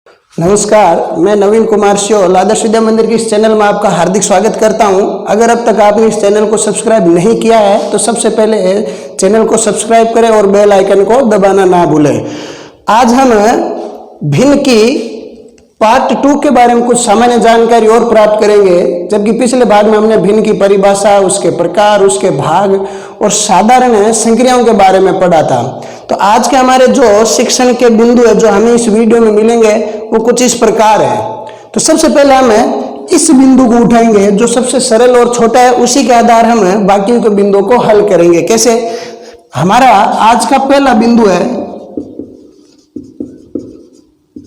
नमस्कार, मैं नवीन कुमार श्योल आदर्श विद्या मंदिर के इस चैनल में आपका हार्दिक स्वागत करता हूं। अगर अब तक आपने इस चैनल को सब्सक्राइब नहीं किया है तो सबसे पहले चैनल को सब्सक्राइब करें और बेल आइकन को दबाना ना भूलें। आज हम भिन्न की पार्ट 2 के बारे में कुछ सामान्य जानकारी और प्राप्त करेंगे, जबकि पिछले भाग में हमने भिन्न की परिभाषा, उसके प्रकार, उसके भाग और साधारण संक्रियाओं के बारे में पढ़ा था। तो आज के हमारे जो शिक्षण के बिंदु है जो हमें इस वीडियो में मिलेंगे वो कुछ इस प्रकार है। तो सबसे पहले हम इस बिंदु को उठाएंगे जो सबसे सरल और छोटा है, उसी के आधार हम बाकी के बिंदुओं को हल करेंगे। कैसे? हमारा आज का पहला बिंदु है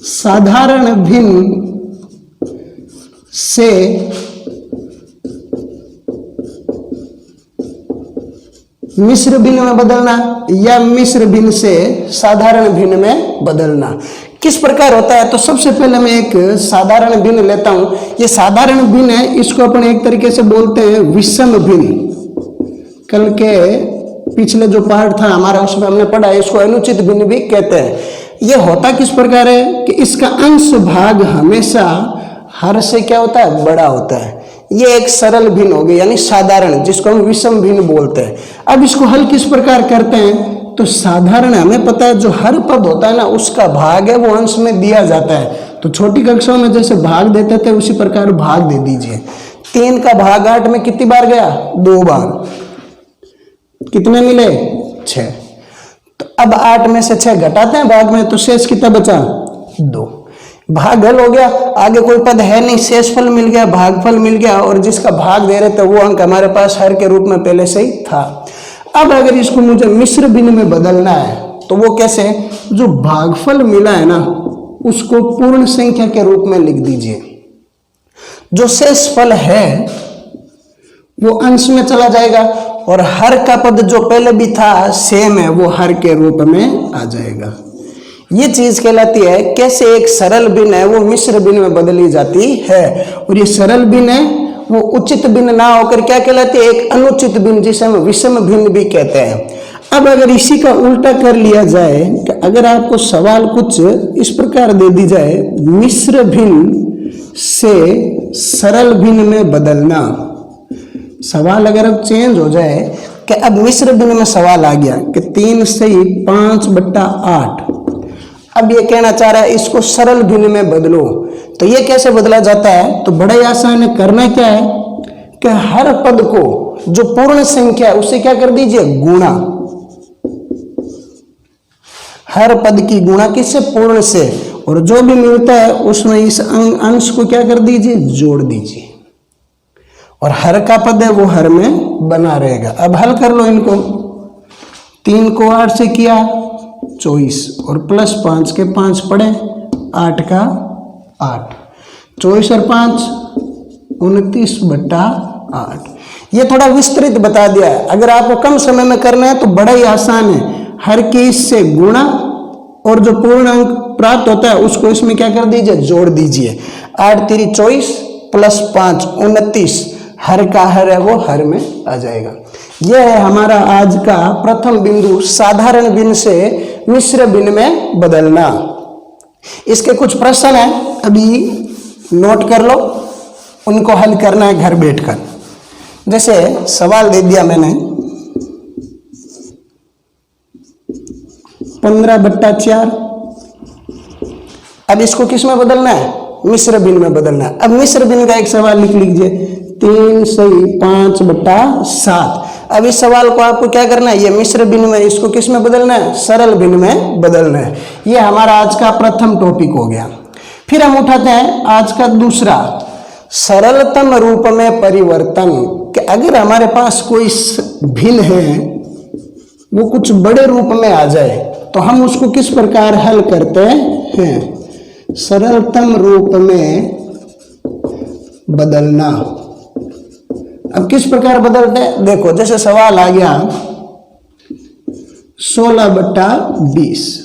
साधारण भिन्न से मिश्र भिन्न में बदलना या मिश्र भिन्न से साधारण भिन्न में बदलना किस प्रकार होता है। तो सबसे पहले मैं एक साधारण भिन्न लेता हूं। ये साधारण भिन्न है, इसको अपन एक तरीके से बोलते हैं विषम भिन्न। कल के पिछले जो पार्ट था हमारा उसमें हमने पढ़ा है, इसको अनुचित भिन्न भी कहते हैं। ये होता किस प्रकार है कि इसका अंश भाग हमेशा हर से क्या होता है, बड़ा होता है। ये एक सरल भिन्न हो गई, यानी साधारण, जिसको हम विषम भिन्न बोलते हैं। अब इसको हल किस प्रकार करते हैं? तो साधारण हमें पता है जो हर पद होता है ना उसका भाग है वो अंश में दिया जाता है। तो छोटी कक्षाओं में जैसे भाग देते थे उसी प्रकार भाग दे दीजिए। 3 का भाग 8 में कितनी बार गया? 2 बार। कितने मिले? 6। तो अब 8 में से 6 घटाते हैं भाग में, तो शेष कितना बचा? 2। भाग हल हो गया, आगे कोई पद है नहीं, शेषफल मिल गया, भागफल मिल गया, और जिसका भाग दे रहे थे वो अंक हमारे पास हर के रूप में पहले से ही था। अब अगर इसको मुझे मिश्र भिन्न में बदलना है तो वो कैसे? जो भागफल मिला है ना उसको पूर्ण संख्या के रूप में लिख दीजिए। जो शेषफल है वो अंश में चला जाएगा और हर का पद जो पहले भी था सेम है वो हर के रूप में आ जाएगा। ये चीज कहलाती है कैसे एक सरल भिन्न है वो मिश्र भिन्न में बदली जाती है। और ये सरल भिन्न है वो उचित भिन्न ना होकर क्या कहलाती है? एक अनुचित भिन्न, जिसे हम विषम भिन्न भी कहते हैं। अब अगर इसी का उल्टा कर लिया जाए कि अगर आपको सवाल कुछ इस प्रकार दे दी जाए, मिश्र भिन्न से सरल भिन्न में बदलना। सवाल अगर अब चेंज हो जाए कि अब मिश्र भिन्न में सवाल आ गया कि 3 से 5/8, अब ये कहना चाह रहा है इसको सरल भिन्न में बदलो। तो ये कैसे बदला जाता है? तो बड़ा ही आसान है। करना क्या है कि हर पद को जो पूर्ण संख्या है उससे क्या कर दीजिए? गुणा। हर पद की गुणा किससे? पूर्ण से। और जो भी मिलता है उसमें इस अंश को क्या कर दीजिए? जोड़ दीजिए। और हर का पद है वो हर में बना रहेगा। अब हल कर लो इनको। 3 को 8 से किया 24 और प्लस 5 के 5 पड़े 8 का 8, 24 और 5 29/8। ये थोड़ा विस्तृत बता दिया है। अगर आपको कम समय में करना है तो बड़ा ही आसान है। हर की इससे गुणा और जो पूर्ण अंक प्राप्त होता है उसको इसमें क्या कर दीजिए? जोड़ दीजिए। 8 3 24 प्लस 5 29, हर का हर है वो हर में आ जाएगा। यह है हमारा आज का प्रथम बिंदु, साधारण भिन्न से मिश्र भिन्न में बदलना। इसके कुछ प्रश्न हैं, अभी नोट कर लो, उनको हल करना है घर बैठकर। जैसे सवाल दे दिया मैंने 15/4, अब इसको किस में बदलना है? मिश्र भिन्न में बदलना है। अब मिश्र भिन्न का एक सवाल लिख लीजिए, 3 से 5/7। अब इस सवाल को आपको क्या करना है? ये मिश्र भिन्न में, इसको किस में बदलना है? सरल भिन्न में बदलना है। ये हमारा आज का प्रथम टॉपिक हो गया। फिर हम उठाते हैं आज का दूसरा, सरलतम रूप में परिवर्तन। कि अगर हमारे पास कोई भिन्न है वो कुछ बड़े रूप में आ जाए तो हम उसको किस प्रकार हल करते हैं? सरलतम रूप में बदलना। अब किस प्रकार बदलते हैं? देखो, जैसे सवाल आ गया 16/20,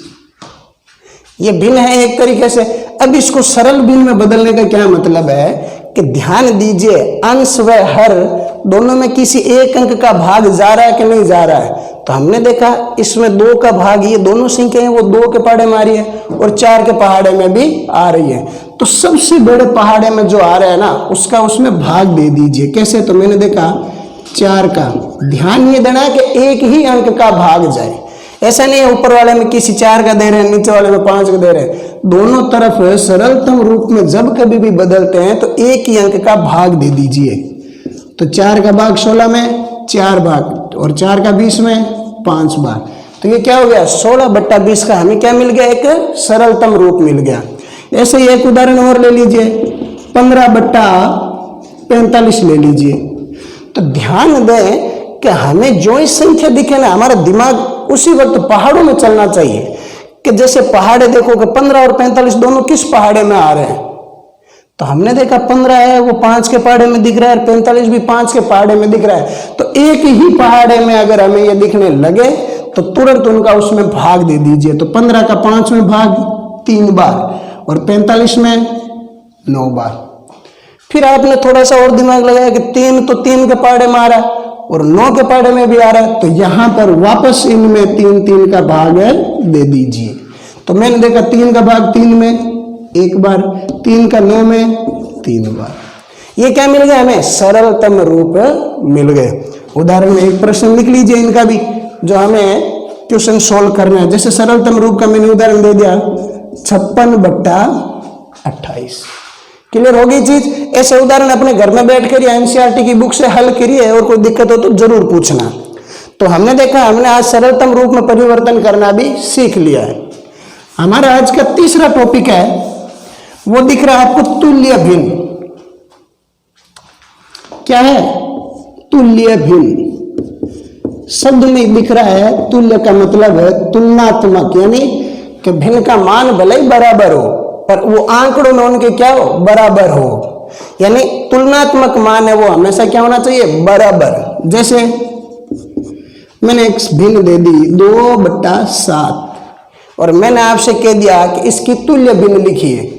ये भिन्न है एक तरीके से। अब इसको सरल भिन्न में बदलने का क्या मतलब है कि ध्यान दीजिए अंश व हर दोनों में किसी एक अंक का भाग जा रहा है कि नहीं जा रहा है। तो हमने देखा इसमें 2 का भाग, ये दोनों संख्या है वो 2 के पहाड़े में आ रही है और 4 के पहाड़े में भी आ रही है। तो सबसे बड़े पहाड़े में जो आ रहा है ना उसका उसमें भाग दे दीजिए। कैसे? तो मैंने देखा 4 का, ध्यान ये देना है कि एक ही अंक का भाग जाए, ऐसा नहीं है ऊपर वाले में किसी 4 का दे रहे हैं नीचे वाले में 5 का दे रहे हैं। दोनों तरफ सरलतम रूप में जब कभी भी बदलते हैं तो एक ही अंक का भाग दे दीजिए। तो 4 का भाग 16 में 4 भाग और 4 का 20 में 5 बार, तो ये क्या हो गया 16/20 का हमें क्या मिल गया, एक सरलतम रूप मिल गया। ऐसे ही एक उदाहरण और ले लीजिए 15/45 ले लीजिए। तो ध्यान दें कि हमें जो ही संख्या दिखे ना हमारा दिमाग उसी वक्त पहाड़ों में चलना चाहिए कि जैसे पहाड़े देखो कि 15 और 45 दोनों किस पहाड़े में आ रहे हैं। तो हमने देखा 15 है वो 5 के पहाड़े में दिख रहा है और 45 भी 5 के पहाड़े में दिख रहा है। तो एक ही पहाड़े में अगर हमें ये दिखने लगे तो तुरंत उनका उसमें भाग दे दीजिए। तो 15 का 5 में भाग 3 बार और 45 में 9 बार। फिर आपने थोड़ा सा और दिमाग लगाया कि 3 तो 3 के पहाड़े में आ रहा है और 9 के पहाड़े में भी आ रहा है, तो यहां पर वापस इनमें 3 का भाग दे दीजिए। तो मैंने देखा 3 का भाग 3 में 1 बार, 3 का 9 में 3 बार। ये क्या मिल गया हमें, सरलतम रूप मिल गए। उदाहरण में एक प्रश्न लिख लीजिए इनका भी जो हमें क्वेश्चन सोल्व करना है। जैसे सरलतम रूप का मैंने उदाहरण दे दिया 56/28। क्लियर होगी चीज? ऐसे उदाहरण अपने घर में बैठकर या एनसीईआरटी की बुक से हल करिए और कोई दिक्कत हो तो जरूर पूछना। तो हमने देखा हमने आज सरलतम रूप में परिवर्तन करना भी सीख लिया है। हमारा आज का तीसरा टॉपिक है वो दिख रहा है आपको तुल्य भिन्न। क्या है? तुल्य भिन्न। शब्द में दिख रहा है तुल्य का मतलब है तुलनात्मक, यानी कि भिन्न का मान भले ही बराबर हो पर वो आंकड़ों में उनके क्या हो, बराबर हो। यानी तुलनात्मक मान है वो हमेशा क्या होना चाहिए, बराबर। जैसे मैंने एक भिन्न दे दी 2/7 और मैंने आपसे कह दिया कि इसकी तुल्य भिन्न लिखिए।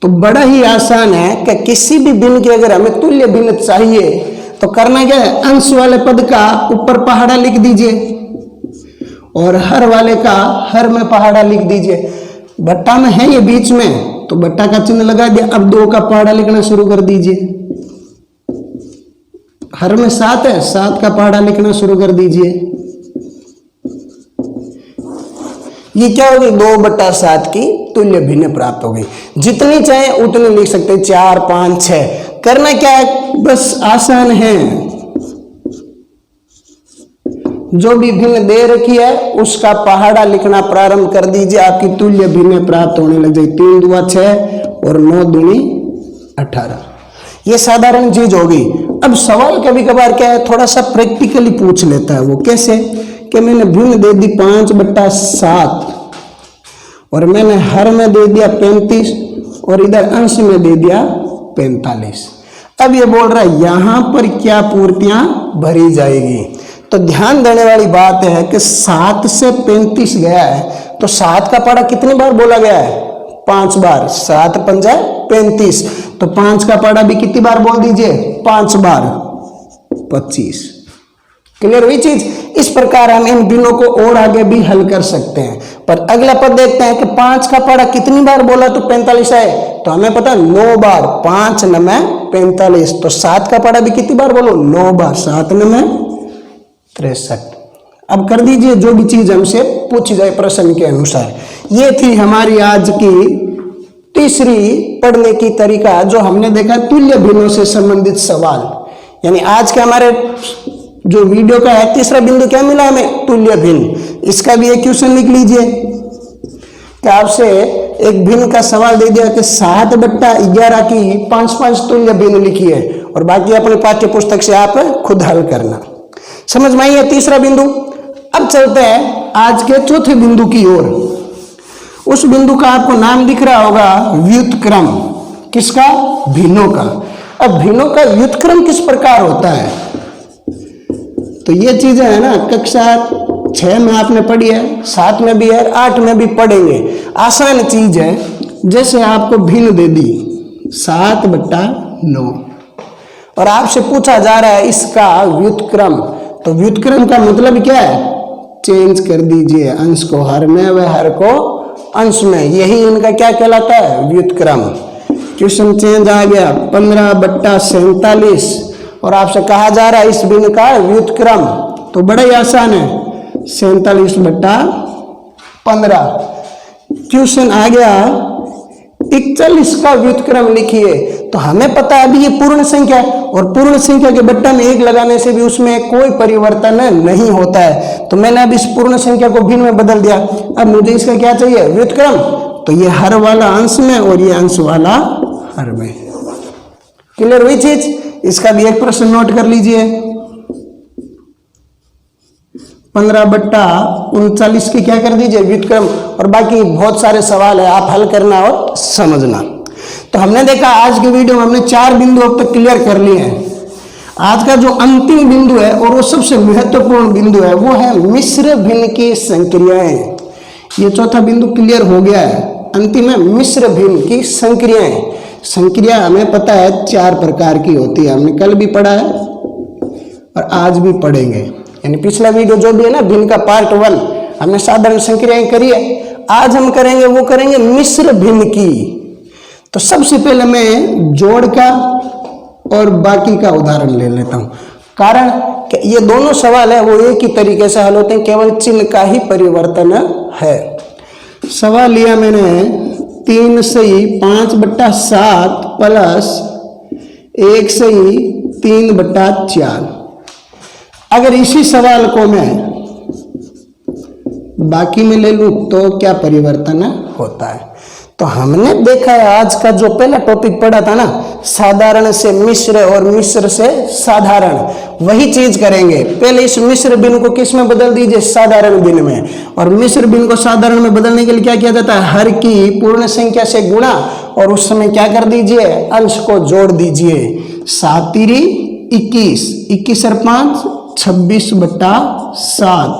तो बड़ा ही आसान है कि किसी भी भिन्न की अगर हमें तुल्य भिन्न चाहिए तो करना क्या है, अंश वाले पद का ऊपर पहाड़ा लिख दीजिए और हर वाले का हर में पहाड़ा लिख दीजिए। बट्टा में है ये बीच में तो बट्टा का चिन्ह लगा दिया। अब 2 का पहाड़ा लिखना शुरू कर दीजिए। हर में 7 है, 7 का पहाड़ा लिखना शुरू कर दीजिए। ये क्या होगी, 2/7 की तुल्य भिन्न प्राप्त हो गई। जितनी चाहे उतनी लिख सकते हैं, 4, 5, 6। करना क्या है, बस आसान है। जो भी भिन्न दे रखी है उसका पहाड़ा लिखना प्रारंभ कर दीजिए, आपकी तुल्य भिन्न प्राप्त होने लग जाएगी। 3 दूना 6 और 9 दूनी 18। ये साधारण चीज होगी। अब सवाल कभी कभार क्या है, थोड़ा सा प्रैक्टिकली पूछ लेता है। वो कैसे कि मैंने भिन्न दे दी 5/7 और मैंने हर में दे दिया 35 और इधर अंश में दे दिया 45। अब ये बोल रहा है यहां पर क्या पूर्तियां भरी जाएगी। तो ध्यान देने वाली बात है कि 7 से 35 गया है तो 7 का पहाड़ा कितनी बार बोला गया है, 5 बार। 7 पंजा 35, तो 5 का पहाड़ा भी कितनी बार बोल दीजिए, 5 बार, 25। क्लियर हुई चीज? इस प्रकार हम इन भिन्नों को और आगे भी हल कर सकते हैं। पर अगला पद देखते हैं कि 5 का पहाड़ा कितनी बार बोला तो 45 है, तो हमें पता 9 बार। 5 9 45, तो 7 का पहाड़ा भी कितनी बार बोलो, 9 बार। 7 9 63। अब कर दीजिए जो भी चीज हमसे पूछी जाए प्रश्न के अनुसार। ये थी हमारी आज की तीसरी पढ़ने की तरीका जो हमने देखा तुल्य भिन्नों से संबंधित सवाल। यानी आज के हमारे जो वीडियो का है तीसरा बिंदु क्या मिला हमें, तुल्य भिन्न। इसका भी एक क्वेश्चन लिख लीजिए कि आपसे एक भिन्न का सवाल दे दिया कि 7/11 की 5 तुल्य भिन्न लिखिए और बाकी अपने पाठ्य पुस्तक से आप खुद हल करना। समझ में आई है तीसरा बिंदु? अब चलते हैं आज के चौथे बिंदु की ओर। उस बिंदु का आपको नाम दिख रहा होगा व्युत्क्रम। किसका? भिन्नों का। अब भिन्नों का व्युत्क्रम किस प्रकार होता है, तो ये चीजें है ना कक्षा 6 में आपने पढ़ी है, 7 में भी है, 8 में भी पढ़ेंगे। आसान चीज है। जैसे आपको भिन्न दे दी 7/9 और आपसे पूछा जा रहा है इसका व्युत्क्रम। तो व्युत्क्रम का मतलब क्या है, चेंज कर दीजिए, अंश को हर में व हर को अंश में, यही इनका क्या कहलाता है, व्युत्क्रम। क्वेश्चन चेंज आ गया 15/47 और आपसे कहा जा रहा है इस भिन्न का व्युत्क्रम, तो बड़ा ही आसान है 47/15। क्वेश्चन आ गया 41 का व्युत्क्रम लिखिए, तो हमें पता है अभी ये पूर्ण संख्या है और पूर्ण संख्या के बट्टा में 1 लगाने से भी उसमें कोई परिवर्तन नहीं होता है, तो मैंने अब इस पूर्ण संख्या को भिन्न में बदल दिया। अब मुझे इसका क्या चाहिए, व्युत्क्रम, तो ये हर वाला अंश में और ये अंश वाला हर में। क्लियर हुई चीज? इसका भी एक प्रश्न नोट कर लीजिए, 15/39 की क्या कर दीजिए, व्युत्क्रम, और बाकी बहुत सारे सवाल है, आप हल करना और समझना। तो हमने देखा आज की वीडियो में हमने 4 बिंदु अब तक क्लियर कर लिए हैं। आज का जो अंतिम बिंदु है और वो सबसे महत्वपूर्ण बिंदु है वो है मिश्र भिन्न की संक्रियाएं। ये चौथा बिंदु क्लियर हो गया है। अंतिम है मिश्र भिन्न की संक्रियाएं। संक्रिया हमें पता है 4 प्रकार की होती है, हमने कल भी पढ़ा है और आज भी पढ़ेंगे। यानी पिछला वीडियो जो भी है ना भिन्न का पार्ट 1 हमने साधारण संक्रियाएं करी है, आज हम करेंगे वो करेंगे मिश्र भिन्न की। तो सबसे पहले मैं जोड़ का और बाकी का उदाहरण ले लेता हूं, कारण कि ये दोनों सवाल है वो एक ही तरीके से हल होते हैं, केवल चिन्ह का ही परिवर्तन है। सवाल लिया मैंने 3 सही 5/7 प्लस 1 सही 3/4। अगर इसी सवाल को मैं बाकी में ले लूं तो क्या परिवर्तन होता है। तो हमने देखा है आज का जो पहला टॉपिक पढ़ा था ना, साधारण से मिश्र और मिश्र से साधारण, वही चीज करेंगे। पहले इस मिश्र भिन्न को किस में बदल दीजिए, साधारण भिन्न में। और मिश्र भिन्न को साधारण में बदलने के लिए क्या किया जाता है, हर की पूर्ण संख्या से गुणा और उस समय क्या कर दीजिए, अंश को जोड़ दीजिए। 7 तिरी 21, 21 और 5 26/7,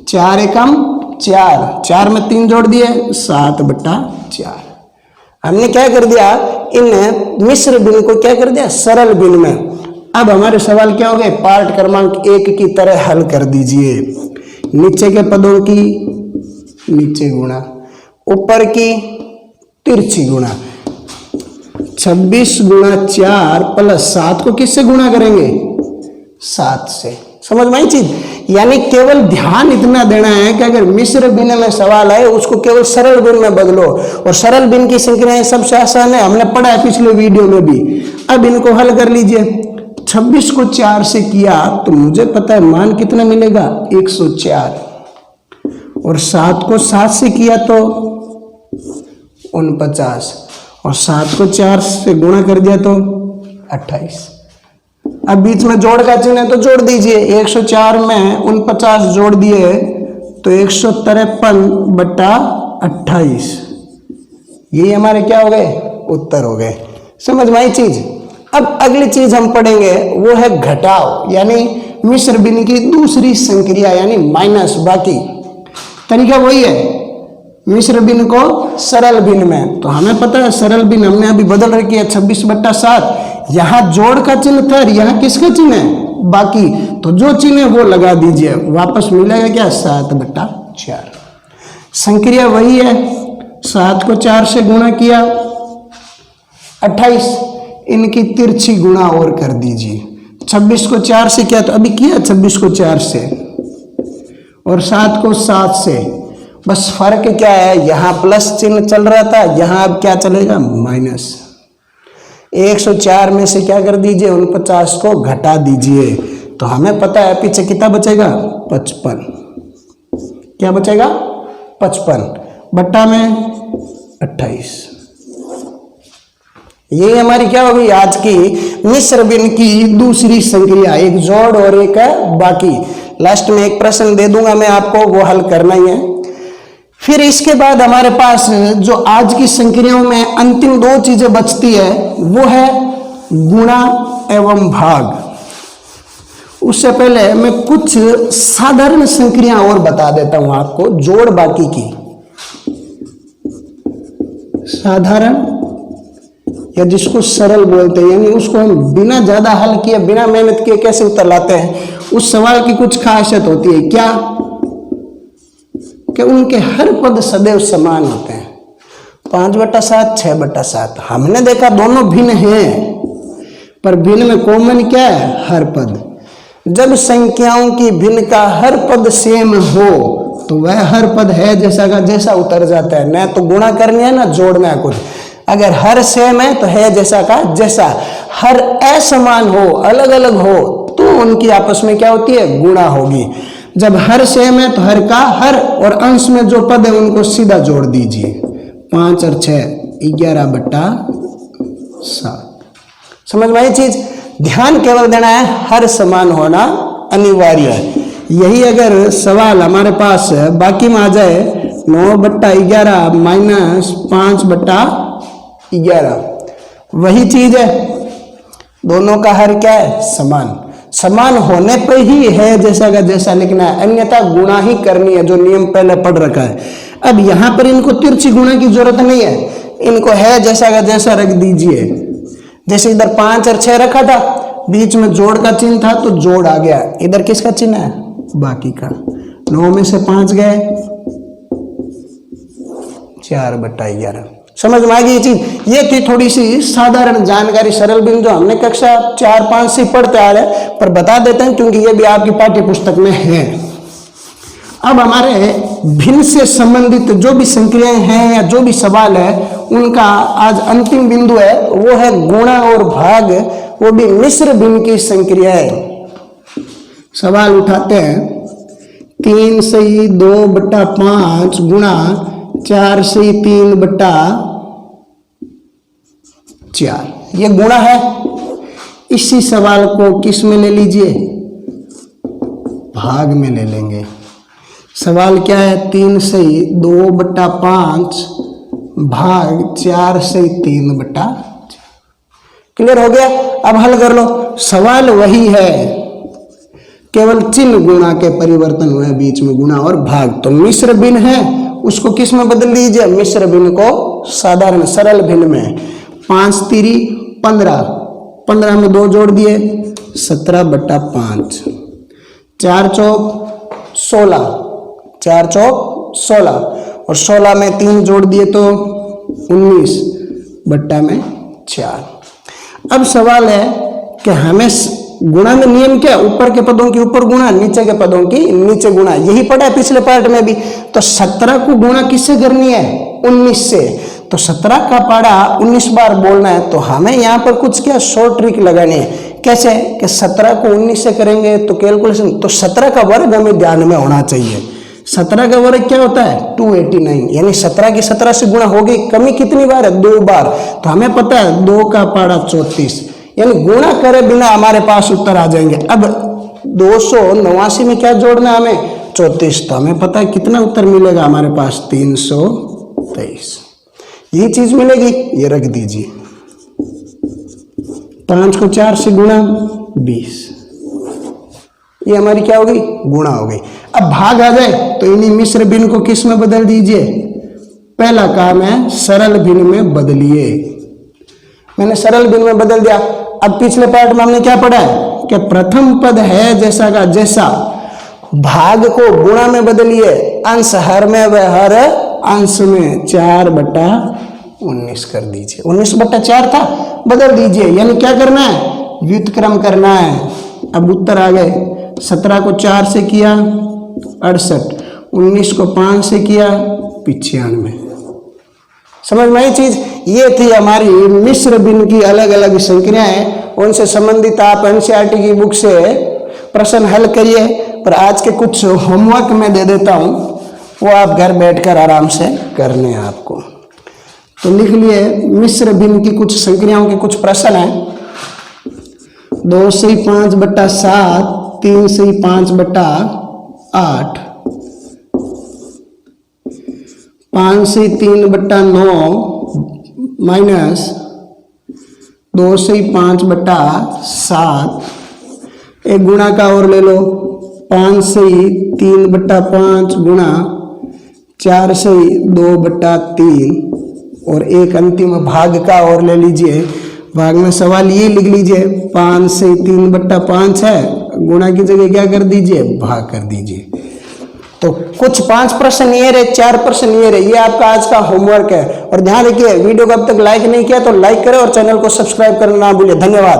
4 एकम 4, 4 में 3 जोड़ दिए 7/4। हमने क्या कर दिया, इन मिश्र भिन्न को क्या कर दिया, सरल भिन्न में। अब हमारे सवाल क्या हो गए, पार्ट क्रमांक 1 की तरह हल कर दीजिए। नीचे के पदों की नीचे गुणा, ऊपर की तिरछी गुणा। 26 × 4 प्लस 7 को किससे गुणा करेंगे, 7 से। समझ में आई चीज? यानी केवल ध्यान इतना देना है कि अगर मिश्र भिन्न में सवाल आए उसको केवल सरल भिन्न में बदलो, और सरल भिन्न की संक्रियाएं सबसे आसान है, हमने पढ़ा है पिछले वीडियो में भी। अब इनको हल कर लीजिए। 26 को 4 से किया तो मुझे पता है मान कितना मिलेगा, 104, और 7 को 7 से किया तो 49, और 7 को 4 से गुणा कर दिया तो 28। अब बीच में जोड़ का चिन्ह है तो जोड़ दीजिए। 104 में 49 जोड़ दिए तो 153/28। ये हमारे क्या हो गए, उत्तर हो गए। समझ में आई चीज? अब अगली चीज हम पढ़ेंगे वो है घटाव, यानी मिश्र भिन्न की दूसरी संक्रिया, यानी माइनस। बाकी तरीका वही है, मिश्र भिन्न को सरल भिन्न में। तो हमें पता है सरल भिन्न हमने अभी बदल रखी है 26/7। यहां जोड़ का चिन्ह था, यहां किसका चिन्ह है, बाकी। तो जो चिन्ह है वो लगा दीजिए, वापस मिलेगा क्या, 7/4। संक्रिया वही है, 7 को 4 से गुणा किया 28, इनकी तिरछी गुणा और कर दीजिए। 26 को 4 से किया तो अभी किया 26 को 4 से, और 7 को 7 से। बस फर्क क्या है, यहां प्लस चिन्ह चल रहा था, यहां अब क्या चलेगा, माइनस। 104 में से क्या कर दीजिए, 49 को घटा दीजिए। तो हमें पता है पीछे कितना बचेगा, 55। क्या बचेगा, 55 बट्टा में 28। ये हमारी क्या होगी आज की मिश्र भिन्न की दूसरी संक्रिया, एक जोड़ और एक बाकी। लास्ट में एक प्रश्न दे दूंगा मैं आपको, वो हल करना ही है। फिर इसके बाद हमारे पास जो आज की संक्रियाओं में अंतिम 2 चीजें बचती है वो है गुणा एवं भाग। उससे पहले मैं कुछ साधारण संक्रिया और बता देता हूं आपको, जोड़ बाकी की। साधारण या जिसको सरल बोलते हैं, यानी उसको हम बिना ज्यादा हल किए, बिना मेहनत किए कैसे उत्तर लाते हैं, उस सवाल की कुछ खासियत होती है। क्या, कि उनके हर पद सदैव समान होते हैं। 5/7, 6/7 हमने देखा दोनों भिन्न हैं, पर भिन्न में कॉमन क्या है? हर पद। जब संख्याओं की भिन्न का हर पद सेम हो तो वह हर पद है जैसा का जैसा उतर जाता है। न तो गुणा करनी है ना जोड़ना है कुछ। अगर हर सेम है तो है जैसा का जैसा। हर असमान हो, अलग अलग हो, तो उनकी आपस में क्या होती है? गुणा होगी। जब हर सेम है तो हर का हर और अंश में जो पद है उनको सीधा जोड़ दीजिए। 5 और 6 11/7। समझ में आई चीज? ध्यान केवल देना है, हर समान होना अनिवार्य है। यही अगर सवाल हमारे पास बाकी में आ जाए 9/11 माइनस 5/11, वही चीज है, दोनों का हर क्या है? समान। समान होने पर ही है जैसा का जैसा लिखना है, अन्यथा गुणा ही करनी है, जो नियम पहले पढ़ रखा है। अब यहां पर इनको तिरछी गुणा की जरूरत नहीं है, इनको है जैसा का जैसा रख दीजिए। जैसे इधर 5 और 6 रखा था, बीच में जोड़ का चिन्ह था तो जोड़ आ गया। इधर किसका चिन्ह है? बाकी का। 9 में से 5 गए, 4/11। समझ में आ गई ये चीज? ये थी थोड़ी सी साधारण जानकारी, सरल बिंदु जो हमने कक्षा 4-5 से पढ़ते आ रहे हैं, पर बता देते हैं क्योंकि ये भी आपकी पाठ्य पुस्तक में है। अब हमारे भिन्न से संबंधित जो भी संक्रियाएं हैं या जो भी सवाल है, उनका आज अंतिम बिंदु है, वो है गुणा और भाग, वो भी मिश्र भिन्न की संक्रियाएं। सवाल उठाते हैं 3 सही 2/5 गुणा 4 सही 3/4। ये गुणा है। इसी सवाल को किस में ले लीजिए? भाग में ले लेंगे। सवाल क्या है? 3 सही 2/5 भाग 4 सही 3/4। क्लियर हो गया? अब हल कर लो। सवाल वही है, केवल चिन्ह गुणा के परिवर्तन हुए बीच में, गुणा और भाग। तो मिश्र भिन्न है, उसको किस में बदल दीजिए? मिश्र भिन्न को साधारण सरल भिन्न में। 5 तिरी 15, 15 में 2 जोड़ दिए 17/5। 4 चौक 16, 4 चौक 16 और 16 में 3 जोड़ दिए तो 19/4। अब सवाल है कि हमें गुणा में नियम क्या? ऊपर के पदों की ऊपर गुणा, नीचे के पदों की नीचे गुणा। यही पढ़ा है पिछले पार्ट में भी। तो 17 को गुणा किससे करनी है? 19 से। तो 17 का पारा 19 बार बोलना है, तो हमें यहाँ पर कुछ क्या शॉर्ट ट्रिक लगानी है। कैसे? कि 17 को 19 से करेंगे तो कैलकुलेशन, तो 17 का वर्ग हमें ध्यान में होना चाहिए। 17 का वर्ग क्या होता है? 289, यानी 17 की 17 से गुणा होगी। कमी कितनी बार है? 2 बार। तो हमें पता है 2 का पारा 34, यानी गुणा करे बिना हमारे पास उत्तर आ जाएंगे। अब 289 में क्या जोड़ना है हमें? 34। तो हमें पता है कितना उत्तर मिलेगा हमारे पास? 323। ये चीज मिलेगी, ये रख दीजिए। 5 को 4 से गुणा 20, ये हमारी क्या हो गई? गुणा हो गई। अब भाग आ जाए तो इन्हीं मिश्र भिन्न को किस में बदल दीजिए? पहला काम है सरल भिन्न में बदलिए। मैंने सरल भिन्न में बदल दिया। अब पिछले पार्ट में हमने क्या पढ़ा है कि प्रथम पद है जैसा का जैसा, भाग को गुणा में बदलिए, अंश हर में व हर अंश में 4/19 कर दीजिए। 19/4 था, बदल दीजिए। यानी क्या करना है? व्युत्क्रम करना है। अब उत्तर आ गए। 17 को 4 से किया 68, 19 को 5 से किया 95। समझ में आई चीज? ये थी हमारी मिश्र भिन्न की अलग अलग संक्रियाएं। उनसे संबंधित आप एनसीईआरटी की बुक से प्रश्न हल करिए। पर आज के कुछ होमवर्क मैं दे देता हूं, वो आप घर बैठकर आराम से करने हैं आपको। तो लिख लिए मिश्र भिन्न की कुछ संक्रियाओं के कुछ प्रश्न हैं। 2 से 5/7, 3 से 5/8, 5 से 3/9 माइनस 2 से 5/7। एक गुणा का और ले लो, 5 से 3/5 गुणा 4 से 2/3 और एक अंतिम भाग का और ले लीजिए। भाग में सवाल ये लिख लीजिए, 5 से 3/5 है, गुणा की जगह क्या कर दीजिए? भाग कर दीजिए। तो कुछ 5 प्रश्न ये रहे, 4 प्रश्न ये रहे, ये आपका आज का होमवर्क है। और ध्यान रखिए, वीडियो को अब तक लाइक नहीं किया तो लाइक करें और चैनल को सब्सक्राइब करना ना भूलिए। धन्यवाद।